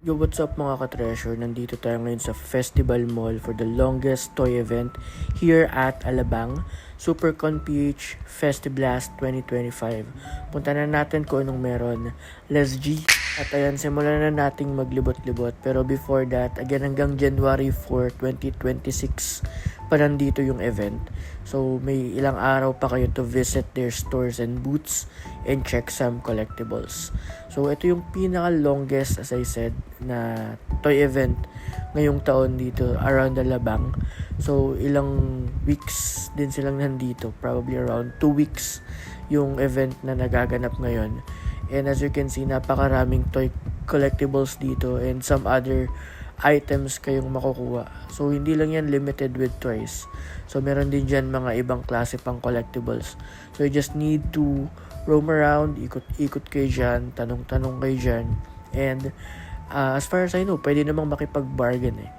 Yo, what's up mga ka-treasure? Nandito tayo ngayon sa Festival Mall for the longest toy event here at Alabang, SuperCon PH Festiblast 2025. Punta na natin kung anong meron. Let's G! At ayan, simulan na nating maglibot-libot. Pero before that, again hanggang January 4, 2026 pa nandito yung event. So may ilang araw pa kayo to visit their stores and booths and check some collectibles. So ito yung pinaka-longest, as I said, na toy event ngayong taon dito around Alabang. So ilang weeks din silang nandito, probably around 2 weeks yung event na nagaganap ngayon. And as you can see, napakaraming toy collectibles dito and some other items kayong makukuha. So hindi lang yan limited with toys. So meron din dyan mga ibang klase pang collectibles. So you just need to roam around, ikot-ikot kayo dyan, tanong-tanong kayo dyan. And as far as I know, pwede namang makipag-bargain eh.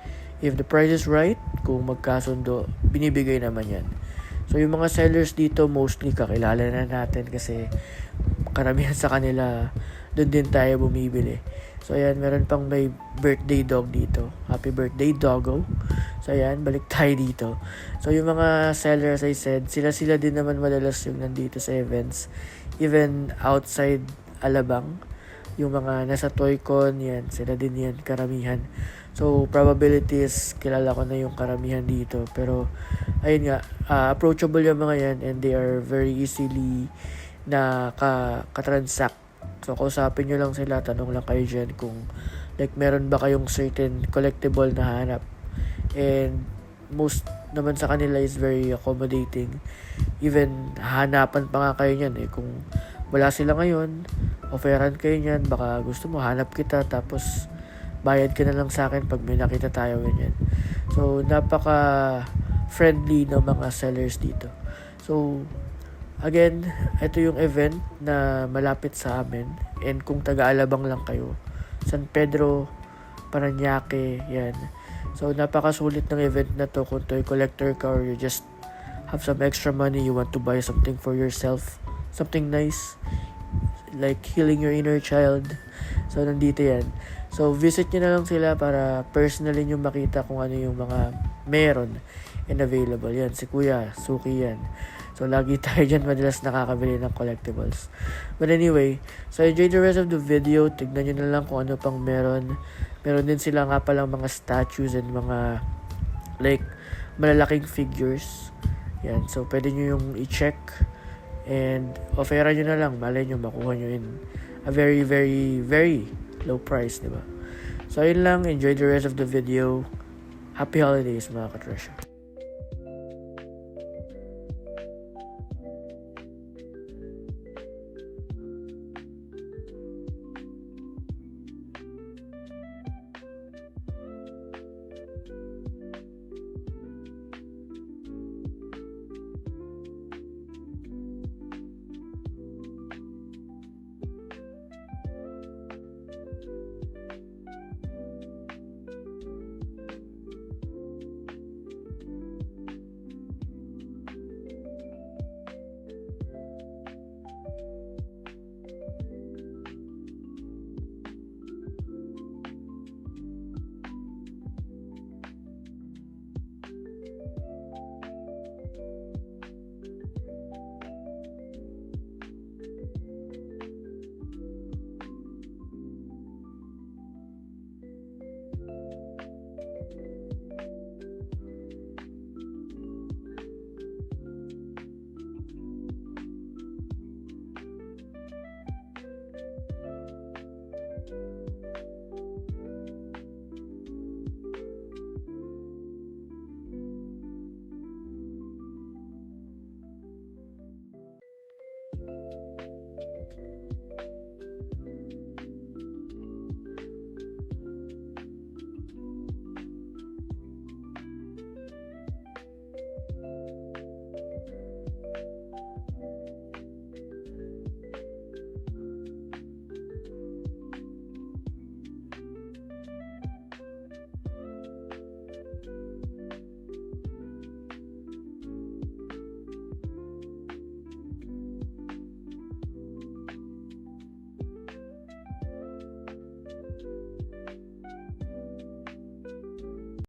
If the price is right, kung magkasundo, binibigay naman yan. So yung mga sellers dito, mostly kakilala na natin kasi karamihan sa kanila, doon din tayo bumibili. So ayan, meron pang may birthday dog dito. Happy birthday, doggo. So ayan, balik tayo dito. So yung mga sellers, as I said, sila din naman madalas yung nandito sa events. Even outside Alabang, yung mga nasa Toycon, yan, sila din yan, karamihan. So probabilities, kilala ko na yung karamihan dito. Pero ayun nga, approachable yung mga yan and they are very easily na ka-transact. So, kausapin nyo lang sila, tanong lang kayo dyan kung like meron ba kayong certain collectible na hanap. And most naman sa kanila is very accommodating. Even hanapan pa nga kayo nyan eh. Kung wala sila ngayon, offeran kayo nyan, baka gusto mo hanap kita tapos bayad ka na lang sa akin pag may nakita tayo ganyan. So, napaka friendly ng mga sellers dito. So, again, ito yung event na malapit sa amin. And kung taga-Alabang lang kayo, San Pedro, Parañaque, yan. So, napakasulit ng event na to kung toy collector ka or you just have some extra money, you want to buy something for yourself, something nice, like healing your inner child. So, nandito yan. So, visit nyo na lang sila para personally nyo makita kung ano yung mga meron and available. Yan, si Kuya, Suki yan. So, lagi tayo dyan madalas nakakabili ng collectibles. But anyway, so enjoy the rest of the video. Tignan nyo na lang kung ano pang meron. Meron din sila nga palang mga statues and mga like malalaking figures. Yan. So, pwede nyo yung i-check and offeran nyo na lang. Malay nyo, makuha nyo in a very, very, very low price, diba? So, ayun lang. Enjoy the rest of the video. Happy holidays, mga ka-treasure.